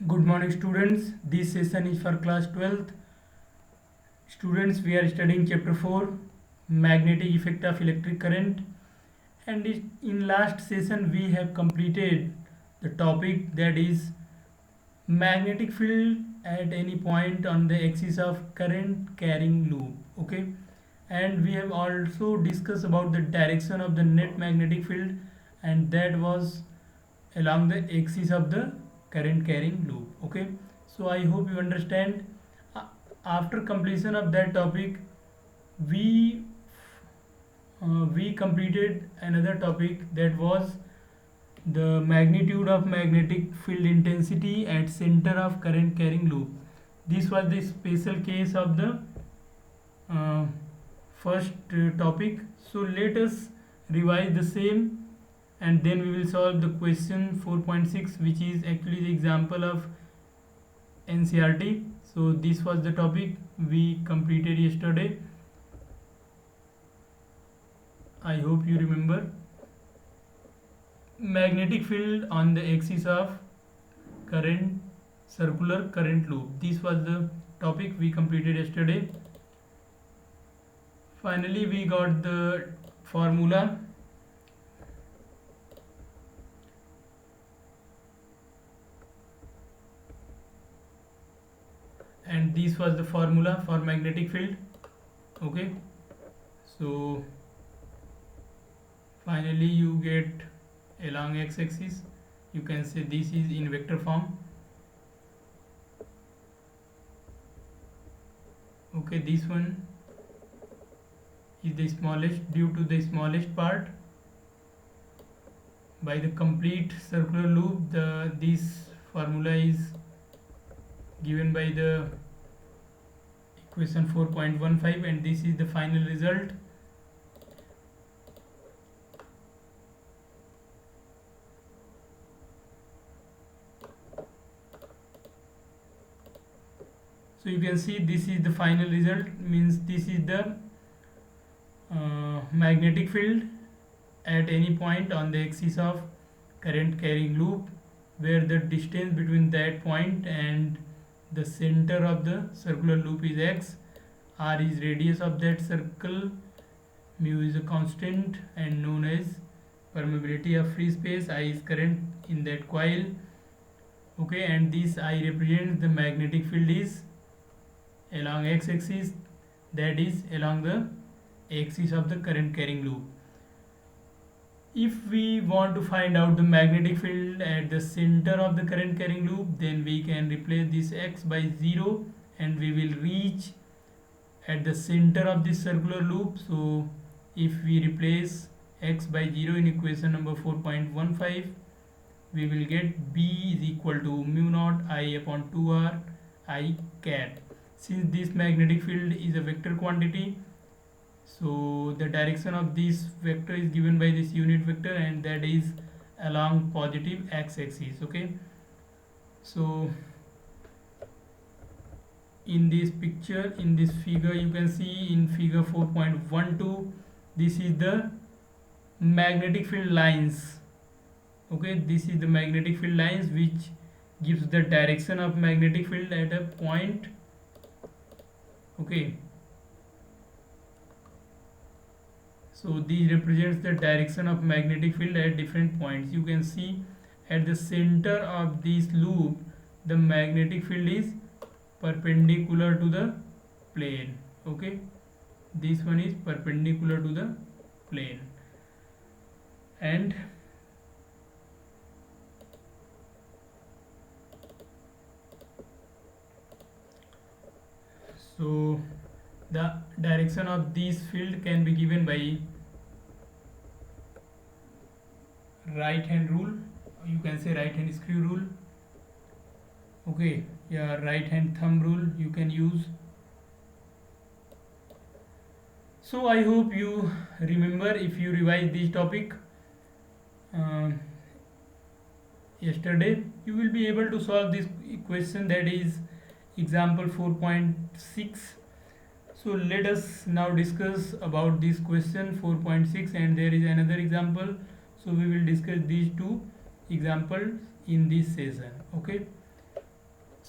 Good morning, students. This session is for class 12th. Students, we are studying chapter 4, magnetic effect of electric current. And in last session, we have completed the topic that is magnetic field at any point on the axis of current carrying loop. Okay. And we have also discussed about the direction of the net magnetic field, and that was along the axis of the current carrying loop. Okay, so I hope you understand. After completion of that topic, we we completed another topic, that was the magnitude of magnetic field intensity at center of current carrying loop. This was the special case of the uh, first topic. So let us revise the same, and then we will solve the question 4.6, which is actually the example of NCRT. So this was the topic we completed yesterday. I hope you remember. Magnetic field on the axis of current circular current loop. This was the topic we completed yesterday. Finally, we got the formula. And this was the formula for magnetic field. Okay, so finally you get along x-axis, you can say this is in vector form. Okay, this one is the smallest, due to the smallest part by the complete circular loop. This formula is given by the equation 4.15, and this is the final result. So you can see this is the final result, means this is the magnetic field at any point on the axis of current carrying loop, where the distance between that point and the center of the circular loop is x, r is radius of that circle, mu is a constant and known as permeability of free space, I is current in that coil. Okay, and this I represents the magnetic field is along x-axis, that is along the axis of the current carrying loop. If we want to find out the magnetic field at the center of the current carrying loop, then we can replace this x by 0, and we will reach at the center of this circular loop. So if we replace x by 0 in equation number 4.15, we will get B is equal to mu naught I upon 2r I cat. Since this magnetic field is a vector quantity, so the direction of this vector is given by this unit vector, and that is along positive x-axis. Okay, so in this picture, in this figure, you can see in figure 4.12, this is the magnetic field lines. Okay, this is the magnetic field lines which gives the direction of magnetic field at a point. Okay, so this represents the direction of magnetic field at different points. You can see at the center of this loop, the magnetic field is perpendicular to the plane. Okay, this one is perpendicular to the plane, and so the direction of this field can be given by right hand rule. You can say right hand screw rule. Okay, yeah, right hand thumb rule you can use. So I hope you remember. If you revise this topic yesterday, you will be able to solve this equation, that is example 4.6. So let us now discuss about this question 4.6, and there is another example. So we will discuss these two examples in this session. Okay,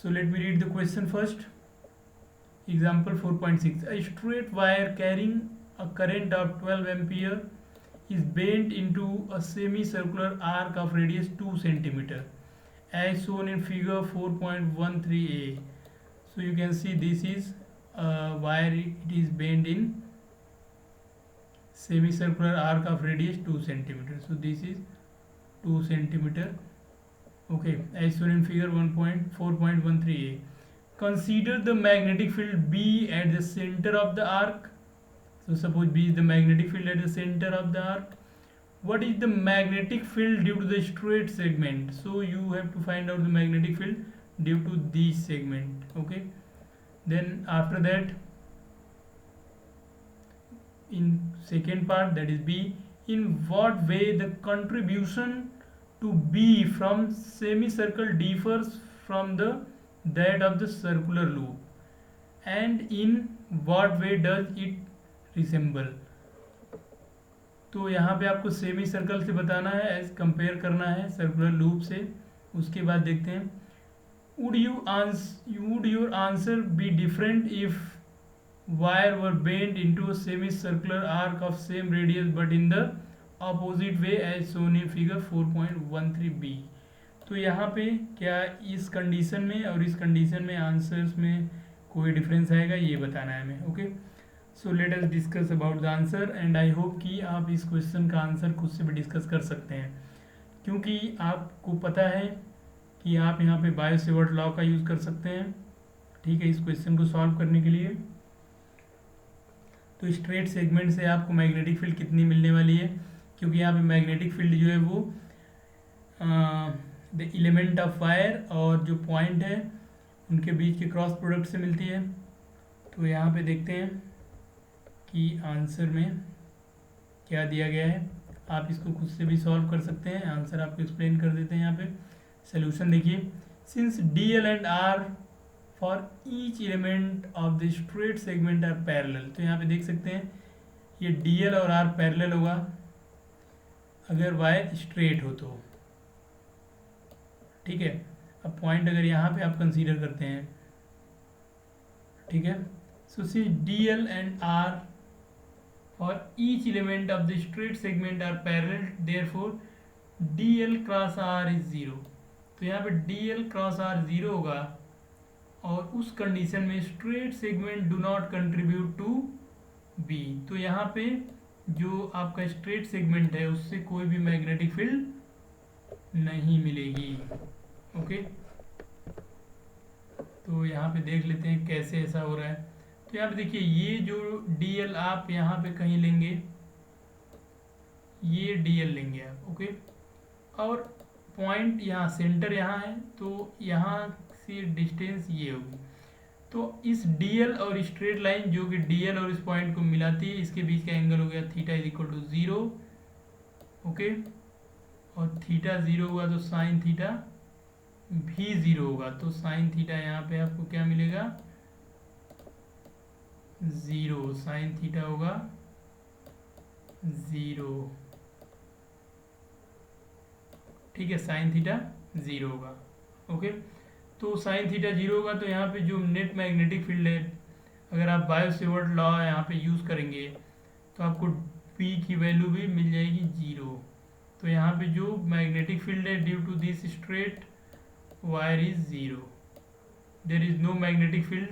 So let me read the question first. Example 4.6. A straight wire carrying a current of 12 ampere is bent into a semicircular arc of radius 2 centimeter as shown in figure 4.13a. So you can see this is a wire, it is bent in semicircular arc of radius 2 centimeter. So this is 2 centimeter. Okay, as shown in figure 4.13a. Consider the magnetic field B at the center of the arc. So suppose B is the magnetic field at the center of the arc. What is the magnetic field due to the straight segment? So you have to find out the magnetic field due to this segment. Okay, then after that, in second part, that is B, in what way the contribution to B from semicircle differs from that of the circular loop, and in what way does it resemble? तो यहाँ पे आपको semi circle से बताना है, as compare करना है circular loop से. उसके बाद देखते हैं, would your answer be different if wire were bent into a semicircular arc of same radius but in the opposite way as shown in figure 4.13b? तो यहाँ पे क्या इस कंडीशन में और इस कंडीशन में आंसर्स में कोई डिफरेंस आएगा, ये बताना है हमें. Okay, so let us discuss about the answer and I hope कि आप इस क्वेश्चन का आंसर खुद से भी डिस्कस कर सकते हैं, क्योंकि आपको पता है कि आप यहाँ पे बायो सेवर्ट लॉ का यूज़ कर सकते हैं. ठीक है, इस क्वेश्चन को सॉल्व करने के लिए. तो स्ट्रेट सेगमेंट से आपको मैग्नेटिक फील्ड कितनी मिलने वाली है, क्योंकि यहाँ पे मैग्नेटिक फील्ड जो है वो द एलिमेंट ऑफ वायर और जो पॉइंट है उनके बीच के क्रॉस प्रोडक्ट से मिलती है. तो यहाँ पे देखते हैं कि आंसर में क्या दिया गया है. आप इसको खुद से भी सॉल्व कर सकते हैं, आंसर आपको एक्सप्लेन कर देते हैं. यहाँ पे सोल्यूशन देखिए, since D L and R for each element of the straight segment are parallel. तो यहाँ पे देख सकते हैं ये डी एल और आर पैरेलल होगा अगर वायर स्ट्रेट हो तो. ठीक है, अब पॉइंट अगर यहाँ पे आप कंसीडर करते हैं, ठीक है, so C D L and R for each element of the straight segment are parallel, therefore dl cross r is 0. तो यहाँ पे dl cross r 0 होगा और उस कंडीशन में straight segment do not contribute to b. तो यहाँ पे जो आपका स्ट्रेट सेगमेंट है उससे कोई भी मैग्नेटिक फील्ड नहीं मिलेगी. ओके, तो यहाँ पे देख लेते हैं कैसे ऐसा हो रहा है. तो यहाँ पे देखिए, ये जो dl आप यहाँ पे कहीं लेंगे, ये dl लेंगे आप. ओके, और पॉइंट यहाँ सेंटर यहाँ है, तो यहाँ से डिस्टेंस ये होगी. तो इस dl और स्ट्रेट लाइन जो कि dl और इस पॉइंट को मिलाती है, इसके बीच का एंगल हो गया theta is equal to 0. Okay, और थीटा 0 हुआ तो साइन थीटा भी 0 होगा. तो साइन थीटा यहाँ पे आपको क्या मिलेगा, 0. साइन थीटा होगा 0. ठीक है, साइन थीटा 0 होगा. ओके, तो साइन थीटा 0 होगा तो यहाँ पे जो नेट मैग्नेटिक फील्ड है, अगर आप बायो सेवर्ट लॉ यहाँ पे यूज़ करेंगे तो आपको P की वैल्यू भी मिल जाएगी 0. तो यहाँ पे जो मैग्नेटिक फील्ड है due to this straight wire is 0. There is no magnetic field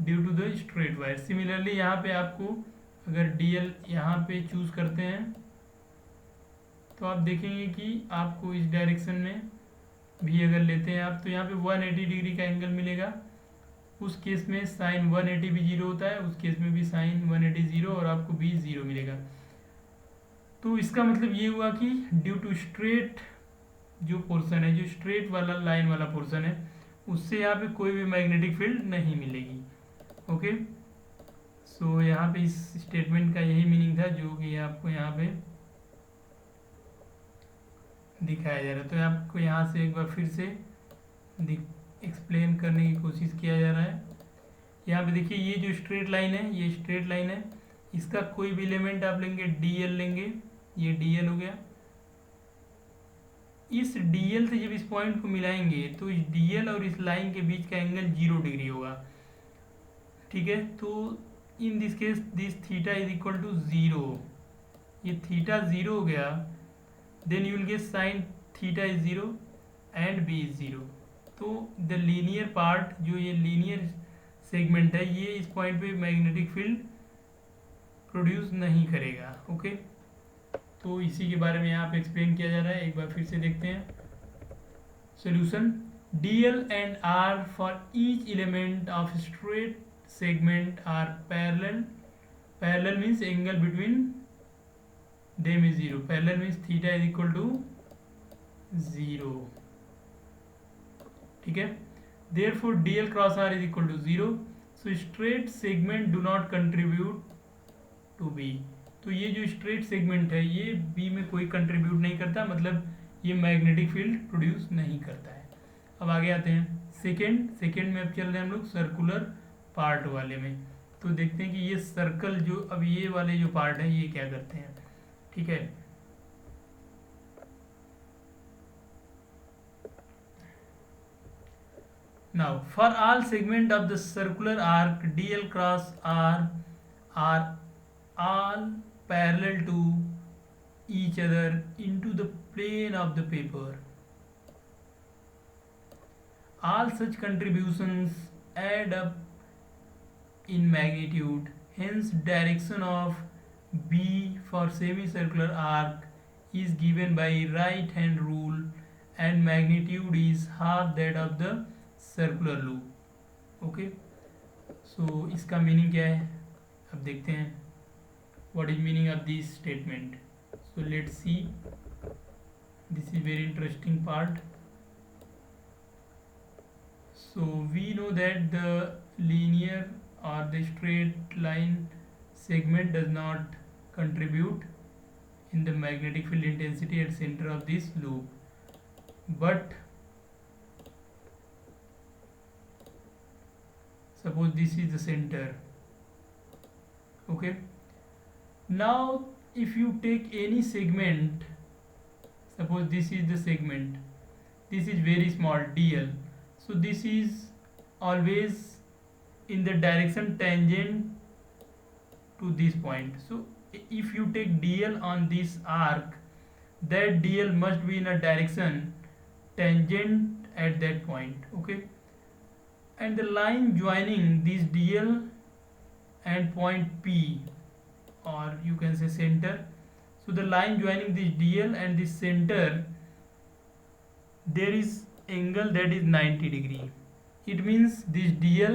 due to the straight wire. Similarly यहाँ पे आपको अगर dl यहाँ पे चूज़ करते हैं तो आप देखेंगे कि आपको इस डायरेक्शन में भी अगर लेते हैं आप, तो यहाँ पे 180 डिग्री का एंगल मिलेगा. उस केस में साइन 180 भी 0 होता है, उस केस में भी साइन 180 0 और आपको भी 0 मिलेगा. तो इसका मतलब ये हुआ कि ड्यू टू स्ट्रेट जो पोर्शन है, जो स्ट्रेट वाला लाइन वाला पोर्शन है, उससे यहाँ पे कोई भी मैग्नेटिक फील्ड नहीं मिलेगी. ओके, सो यहाँ पे इस स्टेटमेंट का यही मीनिंग था जो कि आपको यहाँ पे दिखाया जा रहा है. तो आपको यहाँ से एक बार फिर से एक्सप्लेन करने की कोशिश किया जा रहा है. यहाँ पे देखिए, ये जो स्ट्रेट लाइन है, ये स्ट्रेट लाइन है, इसका कोई भी एलिमेंट आप लेंगे, dl लेंगे, ये dl हो गया. इस डीएल से जब इस पॉइंट को मिलाएंगे तो इस डीएल और इस लाइन के बीच का एंगल 0 डिग्री होगा, ठीक है। तो in this case this theta is equal to 0, ये थीटा 0 हो गया, then you will get sine theta is 0 and B is 0। तो द लीनियर पार्ट, जो ये लीनियर सेगमेंट है, ये इस पॉइंट पे मैग्नेटिक फील्ड प्रोड्यूस नहीं करेगा, ओके। तो इसी के बारे में यहाँ पे एक्सप्लेन किया जा रहा है, एक बार फिर से देखते हैं। Solution, D L and R for each element of straight segment are parallel. Parallel means angle between them is 0. Parallel means theta is equal to 0, ठीक है। Therefore dl cross r is equal to 0. So straight segment do not contribute to B. तो ये जो straight segment है ये B में कोई contribute नहीं करता, मतलब ये मैग्नेटिक फील्ड प्रोड्यूस नहीं करता है। अब आगे आते हैं सेकेंड में अब चल रहे हैं हम लोग सर्कुलर पार्ट वाले में। तो देखते हैं कि ये सर्कल जो अब ये वाले जो पार्ट है ये क्या करते हैं, ठीक है। Now for all segment of the circular arc D L cross R are all parallel to each other into the plane of the paper. All such contributions add up in magnitude, hence direction of B for semicircular arc is given by right hand rule and magnitude is half that of the circular loop, okay। so इसका meaning क्या है अब देखते हैं, what is meaning of this statement। so let's see, this is very interesting part। so we know that the linear or the straight line segment does not contribute in the magnetic field intensity at center of this loop, but suppose this is the center, okay। now if you take any segment, suppose this is the segment, this is very small dl, so this is always in the direction tangent to this point। so if you take dl on this arc, that dl must be in a direction tangent at that point, okay। and the line joining this dl and point P, or you can say center, so the line joining this dl and this center, there is angle that is 90 degree। it means this dl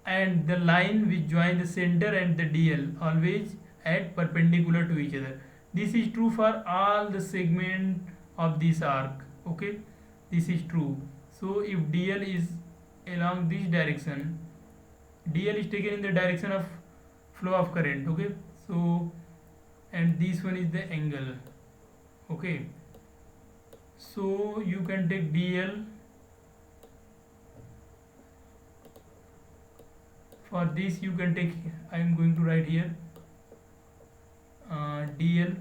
and the line which join the center and the dl always at perpendicular to each other। this is true for all the segment of this arc, okay, this is true। so if dl is along this direction, dl is taken in the direction of flow of current, okay। so and this one is the angle, okay। so you can take dl, for this you can take, I am going to write here dl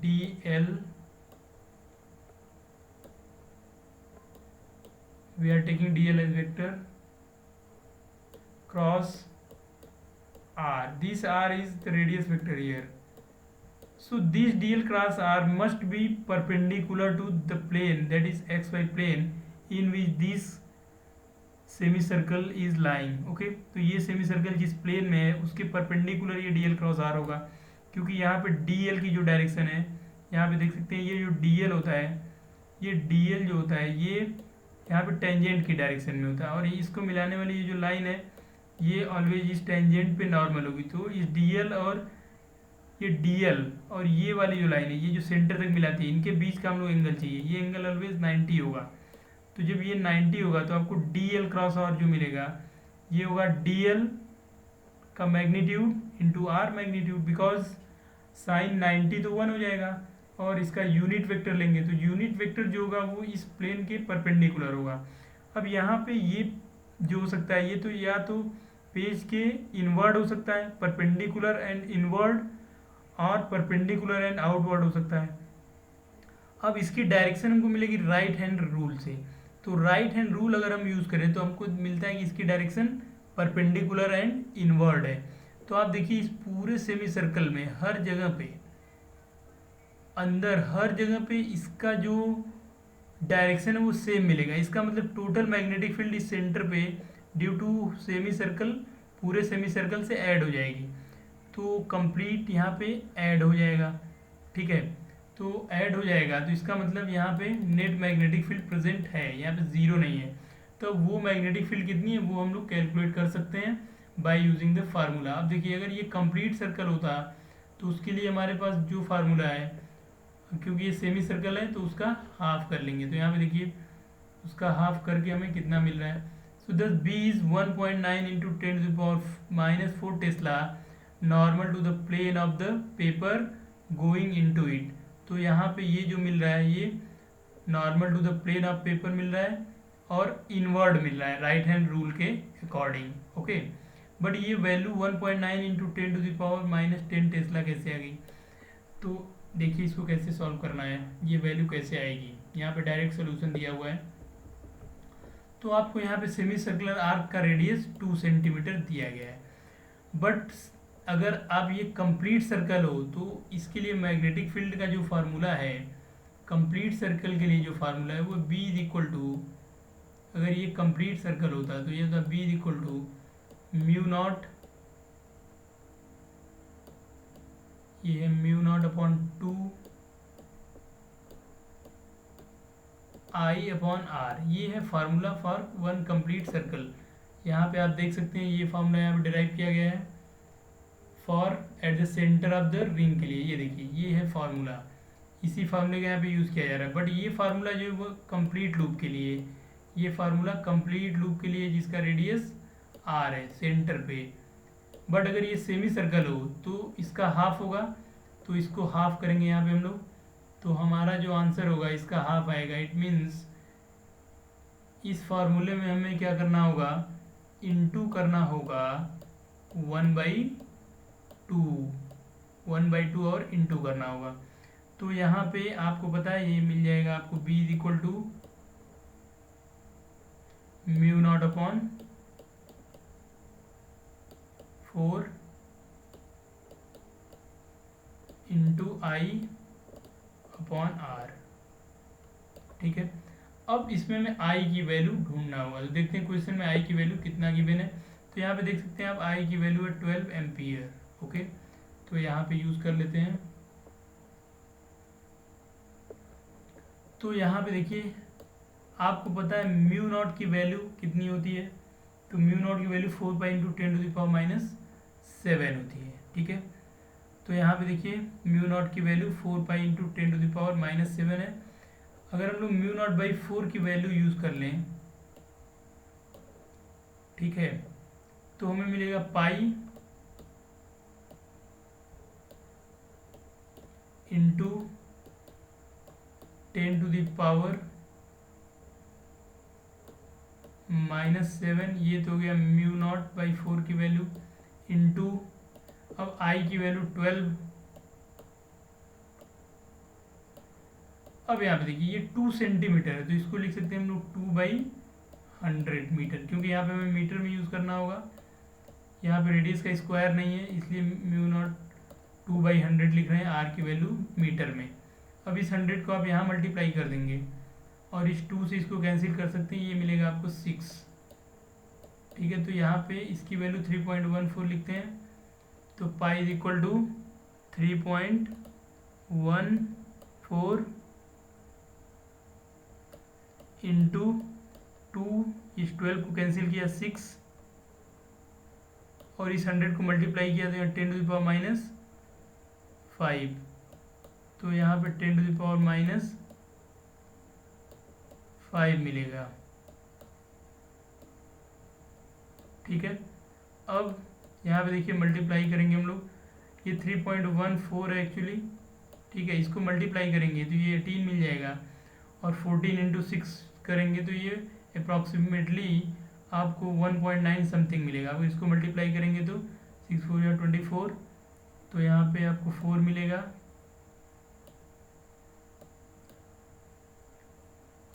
dl, we are taking dl as vector cross r, this r is the radius vector here। so this dl cross r must be perpendicular to the plane, that is xy plane in which this semicircle is lying, okay। तो ये semicircle जिस plane में है उसके perpendicular ये dl cross r होगा, क्योंकि यहाँ पे dl की जो डायरेक्शन है, यहाँ पे देख सकते हैं ये जो dl होता है, ये dl जो होता है ये यहाँ पे टेंजेंट की डायरेक्शन में होता है, और इसको मिलाने वाली ये जो लाइन है ये ऑलवेज इस टेंजेंट पे नॉर्मल होगी। तो इस dl और ये dl और ये वाली जो लाइन है, ये जो सेंटर तक मिलाती है, इनके बीच का हम लोग एंगल चाहिए, ये एंगल ऑलवेज 90 होगा। तो जब ये 90 होगा तो आपको dl क्रॉस r जो मिलेगा ये होगा dl का magnitude into R magnitude, because sine 90 तो 1 हो जाएगा, और इसका यूनिट वेक्टर लेंगे तो यूनिट वेक्टर जो होगा वो इस प्लेन के परपेंडिकुलर होगा। अब यहाँ पे ये जो हो सकता है, ये तो या तो पेज के इनवर्ड हो सकता है, परपेंडिकुलर एंड इनवर्ड, और परपेंडिकुलर एंड आउटवर्ड हो सकता है। अब इसकी डायरेक्शन हमको मिलेगी राइट हैंड रूल से। तो राइट हैंड रूल अगर हम यूज़ करें तो हमको मिलता है कि इसकी डायरेक्शन परपेंडिकुलर एंड इनवर्ड है। तो आप देखिए इस पूरे सेमी सर्कल में हर जगह पे, अंदर हर जगह पे इसका जो डायरेक्शन है वो सेम मिलेगा। इसका मतलब टोटल मैग्नेटिक फील्ड इस सेंटर पे ड्यू टू सेमी सर्कल, पूरे सेमी सर्कल से ऐड हो जाएगी। तो कंप्लीट यहाँ पे ऐड हो जाएगा, ठीक है। तो ऐड हो जाएगा तो इसका मतलब यहाँ पे नेट मैग्नेटिक फील्ड प्रेजेंट है, यहाँ पे ज़ीरो नहीं है। तो वो मैग्नेटिक फील्ड कितनी है वो हम लोग कैलकुलेट कर सकते हैं बाय यूजिंग द फार्मूला। अब देखिए अगर ये कंप्लीट सर्कल होता तो उसके लिए हमारे पास जो फार्मूला है, क्योंकि ये सेमी सर्कल है तो उसका हाफ कर लेंगे। तो यहाँ पे देखिए उसका हाफ करके हमें कितना मिल रहा है। So this B is 1.9 into 10⁻⁻4 tesla normal to the plane of the paper going into it. तो यहाँ पे ये जो मिल रहा है ये normal to the plane of paper मिल रहा है और इनवर्ड मिल रहा है राइट हैंड रूल के अकॉर्डिंग, ओके। बट ये वैल्यू 1.9 इंटू 10⁻10 टेस्ला कैसे आ गई? तो देखिए इसको कैसे सॉल्व करना है, ये वैल्यू कैसे आएगी। यहाँ पे डायरेक्ट सोल्यूशन दिया हुआ है। तो आपको यहाँ पे सेमी सर्कुलर आर्क का रेडियस 2 सेंटीमीटर दिया गया है। बट अगर आप ये कंप्लीट सर्कल हो तो इसके लिए मैग्नेटिक फील्ड का जो फार्मूला है, कंप्लीट सर्कल के लिए जो फार्मूला है वो बी इज इक्वल टू, अगर ये कंप्लीट सर्कल होता तो ये होता B is equal to mu not, ये है mu not upon 2 I upon R. ये है formula for one complete circle. यहाँ पे आप देख सकते हैं ये फार्मूला यहाँ पे डिराइव किया गया है for at the centre of the ring के लिए। ये देखिए ये है फार्मूला, इसी फार्मूले का यहाँ पे यूज़ किया जा रहा है। बट ये फार्मूला जो है वो कंप्लीट लूप के लिए, ये फार्मूला कंप्लीट लूप के लिए जिसका रेडियस आर है सेंटर पे। बट अगर ये सेमी सर्कल हो तो इसका हाफ होगा, तो इसको हाफ करेंगे यहाँ पे हम लोग, तो हमारा जो आंसर होगा इसका हाफ आएगा। इट मीन्स इस फार्मूले में हमें क्या करना होगा, इनटू करना होगा 1/2, 1/2 और इनटू करना होगा। तो यहाँ पे आपको पता है ये मिल जाएगा आपको b is equal to mu not upon 4 into I upon R, ठीक है। अब इसमें मैं आई की वैल्यू ढूंढना होगा। तो देखते हैं क्वेश्चन में आई की वैल्यू कितना गिवन है। तो यहाँ पे देख सकते हैं आप आई की वैल्यू है 12 एम्पियर, ओके। तो यहाँ पे यूज़ कर लेते हैं। तो यहाँ पे देखिए आपको पता है म्यू नॉट की वैल्यू कितनी होती है, तो म्यू नॉट की वैल्यू 4 पाई इंटू 10⁻⁻7 होती है, ठीक है। तो यहाँ पे देखिए म्यू नॉट की वैल्यू 4 पाई इंटू 10⁻⁻7 है। अगर हम लोग म्यू नॉट बाई 4 की वैल्यू यूज़ कर लें, ठीक है, तो हमें मिलेगा पाई इंटू 10⁻⁻7, ये तो हो गया म्यू नॉट बाई 4 की वैल्यू इंटू, अब आई की वैल्यू 12। अब यहाँ पे देखिए ये 2 सेंटीमीटर है तो इसको लिख सकते हैं हम लोग 2/100 मीटर, क्योंकि यहाँ पे हमें मीटर में यूज़ करना होगा। यहाँ पे रेडियस का स्क्वायर नहीं है इसलिए म्यू नॉट 2/100 लिख रहे हैं, आर की वैल्यू मीटर में। अब इस 100 को आप यहाँ मल्टीप्लाई कर देंगे और इस 2 से इसको कैंसिल कर सकते हैं, ये मिलेगा आपको 6, ठीक है। तो यहाँ पे इसकी वैल्यू 3.14 लिखते हैं। तो pi is equal to 3.14 into 2, इस 12 को कैंसिल किया 6 और इस 100 को मल्टीप्लाई किया तो यहाँ 10⁻⁻5, तो यहाँ पे 10⁻⁻5 मिलेगा, ठीक है। अब यहाँ पे देखिए मल्टीप्लाई करेंगे हम लोग, ये 3.14 है एक्चुअली, ठीक है। इसको मल्टीप्लाई करेंगे तो ये 18 मिल जाएगा और 14 इंटू 6 करेंगे तो ये अप्रॉक्सीमेटली आपको 1.9 समथिंग मिलेगा। आप इसको मल्टीप्लाई करेंगे तो 6 4 या 24, तो यहाँ पे आपको 4 मिलेगा,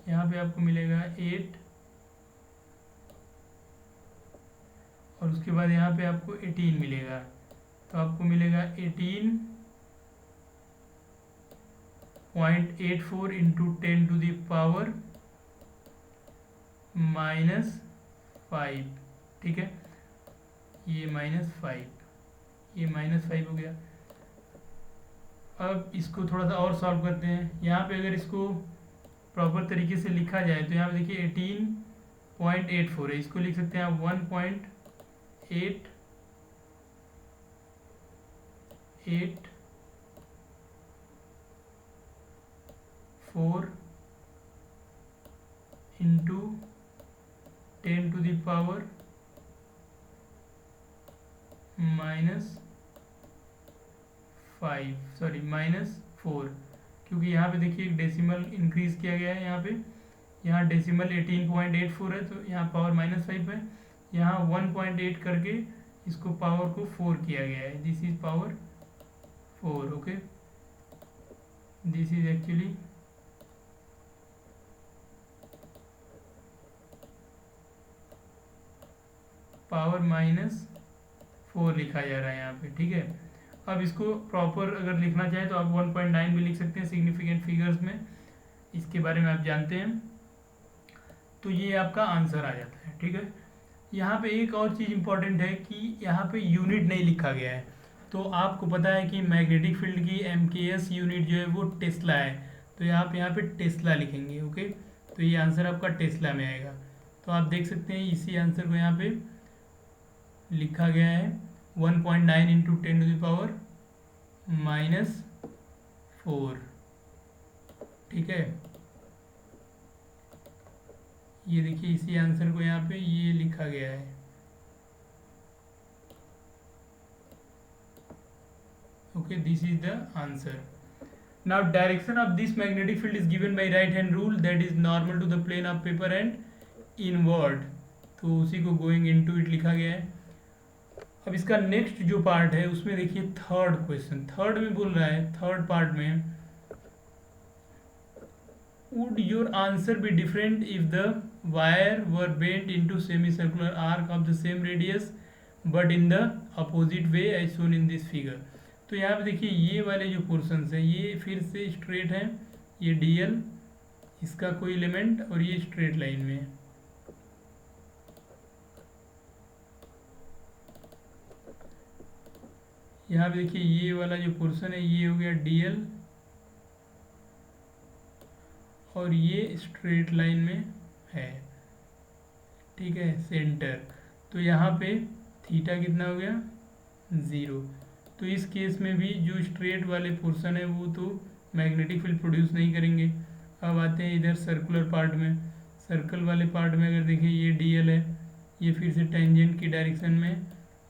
यहाँ पे आपको मिलेगा 8, और उसके बाद यहाँ पे आपको 18 मिलेगा, तो आपको मिलेगा 18.84 इंटू 10⁻⁻⁻⁵, ठीक है। ये -5, ये -5 हो गया। अब इसको थोड़ा सा और सॉल्व करते हैं। यहाँ पे अगर इसको प्रॉपर तरीके से लिखा जाए तो यहाँ पे देखिए 18.84 है, इसको लिख सकते हैं आप 1.884 इंटू 10⁻⁻⁻⁴, -4, क्योंकि यहाँ पे देखिए एक डेसिमल इंक्रीज किया गया है। यहाँ डेसिमल 18.84 है, तो यहाँ पावर -5 है। यहाँ 1.8 करके इसको पावर को 4 किया गया है, this is power 4, okay. This is actually power -4 लिखा जा रहा है यहाँ पे, ठीक है। अब इसको प्रॉपर अगर लिखना चाहे तो आप 1.9 भी लिख सकते हैं सिग्निफिकेंट फिगर्स में, इसके बारे में आप जानते हैं। तो ये आपका आंसर आ जाता है, ठीक है। यहाँ पे एक और चीज़ इंपॉर्टेंट है कि यहाँ पे यूनिट नहीं लिखा गया है। तो आपको पता है कि मैग्नेटिक फील्ड की MKS यूनिट जो है वो टेस्ला है, तो यहाँ पे टेस्ला लिखेंगे, ओके। तो ये आंसर आपका टेस्ला में आएगा। तो आप देख सकते हैं इसी आंसर को यहाँ पे लिखा गया है 1.9 इंटू 10⁻⁻⁴, ठीक है। ये देखिए इसी आंसर को यहाँ पे ये लिखा गया है, okay. This is the answer. Now direction of this magnetic field is given by right hand rule, that is normal to the plane of paper and inward, तो उसी को गोइंग इनटू इट लिखा गया है। अब इसका नेक्स्ट जो part है उसमें देखिए थर्ड क्वेश्चन, थर्ड में बोल रहा है, थर्ड पार्ट में, would your answer be different if the wire were bent into semicircular arc of the same radius but in the opposite way as shown in this figure। तो यहाँ पे देखिए ये वाले जो पोर्शंस हैं ये फिर से स्ट्रेट हैं, ये DL इसका कोई एलिमेंट, और ये स्ट्रेट लाइन में है। यहाँ पे देखिए ये वाला जो पोर्शन है ये हो गया DL, और ये स्ट्रेट लाइन में है, ठीक है, सेंटर। तो यहाँ पे थीटा कितना हो गया 0। तो इस केस में भी जो स्ट्रेट वाले पोर्शन है वो तो मैग्नेटिक फील्ड प्रोड्यूस नहीं करेंगे। अब आते हैं इधर सर्कुलर पार्ट में। सर्कल वाले पार्ट में अगर देखें ये DL है, ये फिर से टेंजेंट की डायरेक्शन में,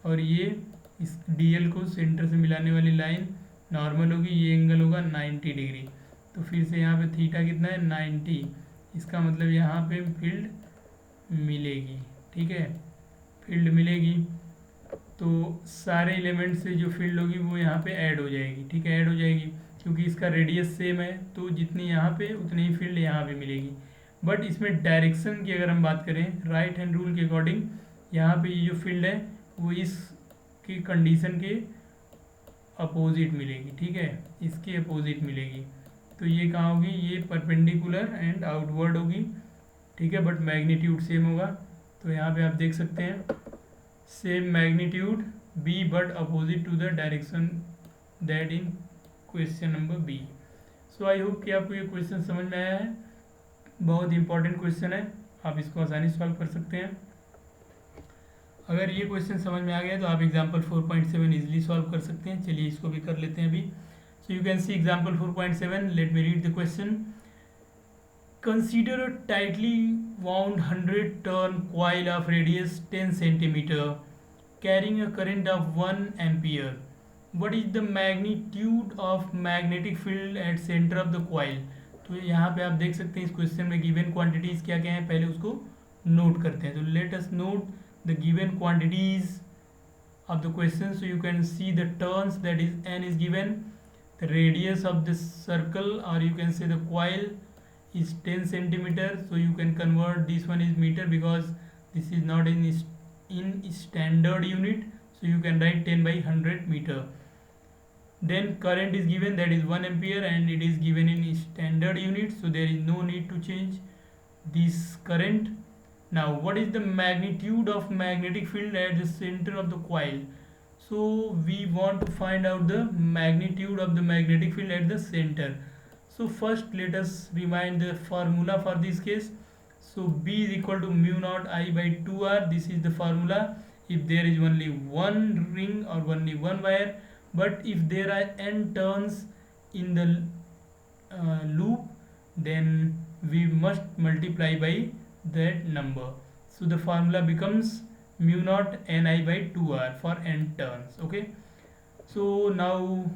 और ये इस DL को सेंटर से मिलाने वाली लाइन नॉर्मल होगी, ये एंगल होगा 90 डिग्री। तो फिर से यहाँ पे थीटा कितना है 90, इसका मतलब यहाँ पे फील्ड मिलेगी, ठीक है, फील्ड मिलेगी। तो सारे एलिमेंट से जो फील्ड होगी वो यहाँ पे ऐड हो जाएगी, ठीक है, ऐड हो जाएगी, क्योंकि इसका रेडियस सेम है, तो जितनी यहाँ पे उतनी ही फील्ड यहाँ पे मिलेगी। बट इसमें डायरेक्शन की अगर हम बात करें राइट हैंड रूल के अकॉर्डिंग, यहाँ पे ये जो फील्ड है वो इसकी कंडीशन के अपोजिट मिलेगी, ठीक है, इसके अपोजिट मिलेगी। तो ये कहाँ होगी, ये परपेंडिकुलर एंड आउटवर्ड होगी, ठीक है, बट मैग्नीट्यूड सेम होगा। तो यहाँ पे आप देख सकते हैं same magnitude B but opposite to the direction that in question number B. So I hope कि आपको ये क्वेश्चन समझ में आया है, बहुत इंपॉर्टेंट क्वेश्चन है, आप इसको आसानी से सॉल्व कर सकते हैं। अगर ये क्वेश्चन समझ में आ गया तो आप एग्जाम्पल 4.7 इजीली सॉल्व कर सकते हैं। चलिए इसको भी कर लेते हैं अभी। So you can see example 4.7. Let me read the question. Consider a tightly wound 100 turn coil of radius 10 centimeter carrying a current of 1 ampere. What is the magnitude of magnetic field at center of the coil? तो यहाँ पे आप देख सकते हैं इस question में given quantities क्या क्या हैं, पहले उसको नोट करते हैं. तो let us note the given quantities of the question. So you can see the turns, that is n is given, the radius of the circle or you can say the coil is 10 centimeter. So you can convert this one is meter because this is not in standard unit, so you can write 10 by 100 meter. Then current is given, that is 1 ampere, and it is given in standard unit, so there is no need to change this current. Now what is the magnitude of magnetic field at the center of the coil? So we want to find out the magnitude of the magnetic field at the center. So first let us remind the formula for this case. So B is equal to mu naught I by 2R. This is the formula if there is only one ring or only one wire, but if there are n turns in the loop, then we must multiply by that number. So the formula becomes mu naught Ni by 2R for n turns. Okay, so now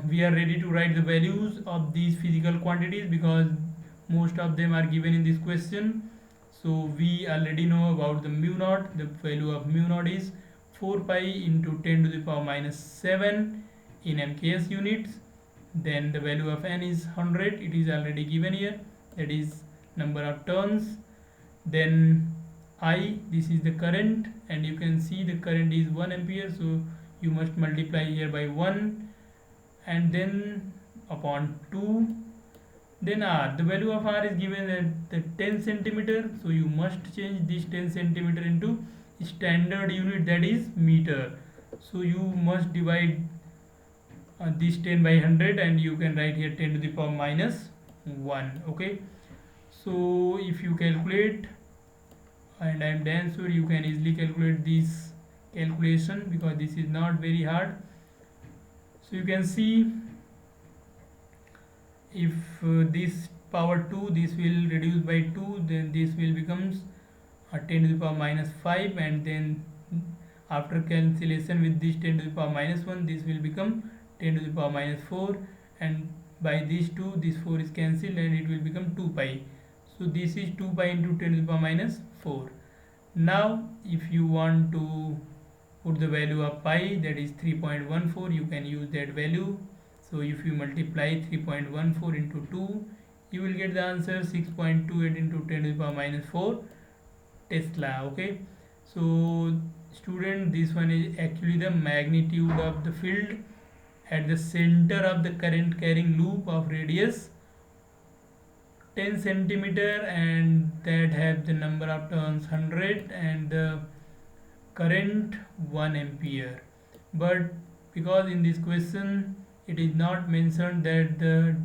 we are ready to write the values of these physical quantities because most of them are given in this question. So we already know about the mu naught. The value of mu naught is 4 pi into 10 to the power minus 7 in MKS units. Then the value of n is 100. It is already given here, that is number of turns. Then I, this is the current, and you can see the current is 1 ampere, so you must multiply here by 1 and then upon 2. Then R, the value of R is given at the 10 centimeter, so you must change this 10 centimeter into standard unit, that is meter. So you must divide this 10 by 100 and you can write here 10 to the power minus 1. Okay, so if you calculate, and I am damn sure you can easily calculate this calculation because this is not very hard. So you can see if this power 2, this will reduce by 2, then this will becomes 10 to the power minus 5, and then after cancellation with this 10 to the power minus 1, this will become 10 to the power minus 4, and by these 2 this 4 is cancelled and it will become 2 pi. So this is 2 pi into 10 to the power minus 4. Now if you want to put the value of pi, that is 3.14, you can use that value. So if you multiply 3.14 into 2, you will get the answer 6.28 into 10 to the power minus 4 Tesla. Okay, so student, this one is actually the magnitude of the field at the center of the current carrying loop of radius 10 centimeter, and that have the number of turns 100 and the current 1 ampere. But because in this question it is not mentioned that the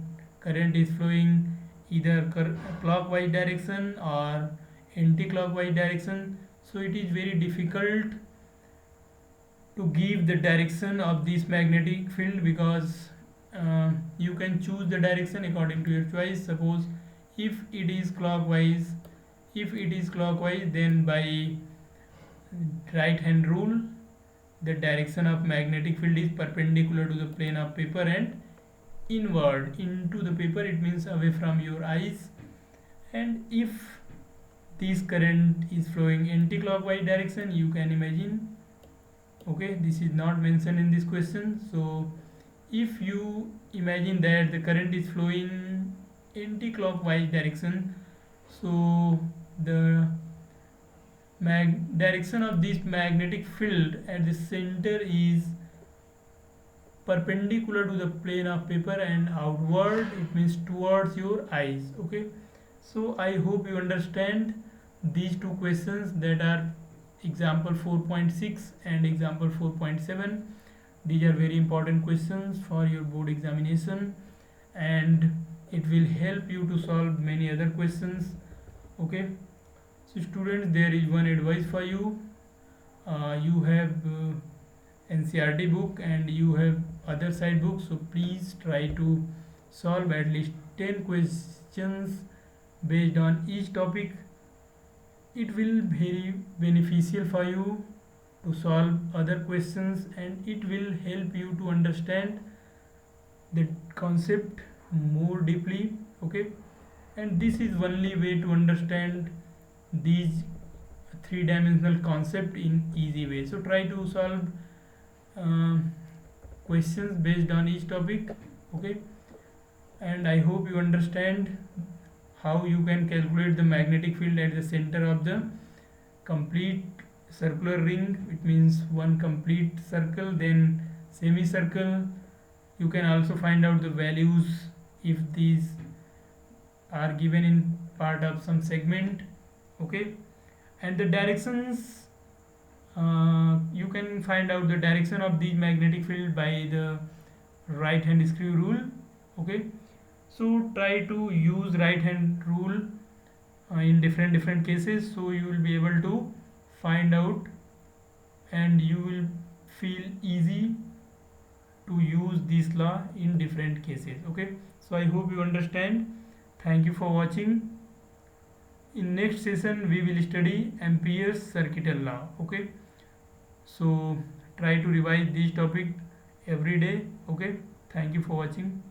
current is flowing either clockwise direction or anti-clockwise direction, so it is very difficult to give the direction of this magnetic field because you can choose the direction according to your choice. Suppose if it is clockwise, then by right hand rule the direction of magnetic field is perpendicular to the plane of paper and inward into the paper, it means away from your eyes. And if this current is flowing anti-clockwise direction, you can imagine, okay, this is not mentioned in this question. So if you imagine that the current is flowing anti-clockwise direction, so the direction of this magnetic field at the center is perpendicular to the plane of paper and outward, it means towards your eyes. Okay, so I hope you understand these two questions, that are example 4.6 and example 4.7. These are very important questions for your board examination and it will help you to solve many other questions. Okay, so students, there is one advice for you. You have NCERT book and you have other side books, so please try to solve at least 10 questions based on each topic. It will be very beneficial for you to solve other questions and it will help you to understand the concept more deeply. Okay, and this is only way to understand these three-dimensional concept in easy way. So try to solve um, questions based on each topic. Okay, and I hope you understand how you can calculate the magnetic field at the center of the complete circular ring. It means one complete circle, then semicircle. You can also find out the values if these are given in part of some segment. Okay, and the directions, you can find out the direction of the magnetic field by the right hand screw rule. Okay, so try to use right hand rule in different cases, so you will be able to find out and you will feel easy to use this law in different cases. Okay, so I hope you understand. Thank you for watching. In next session we will study Ampere's circuital law. Okay, so try to revise this topic every day. Okay, thank you for watching.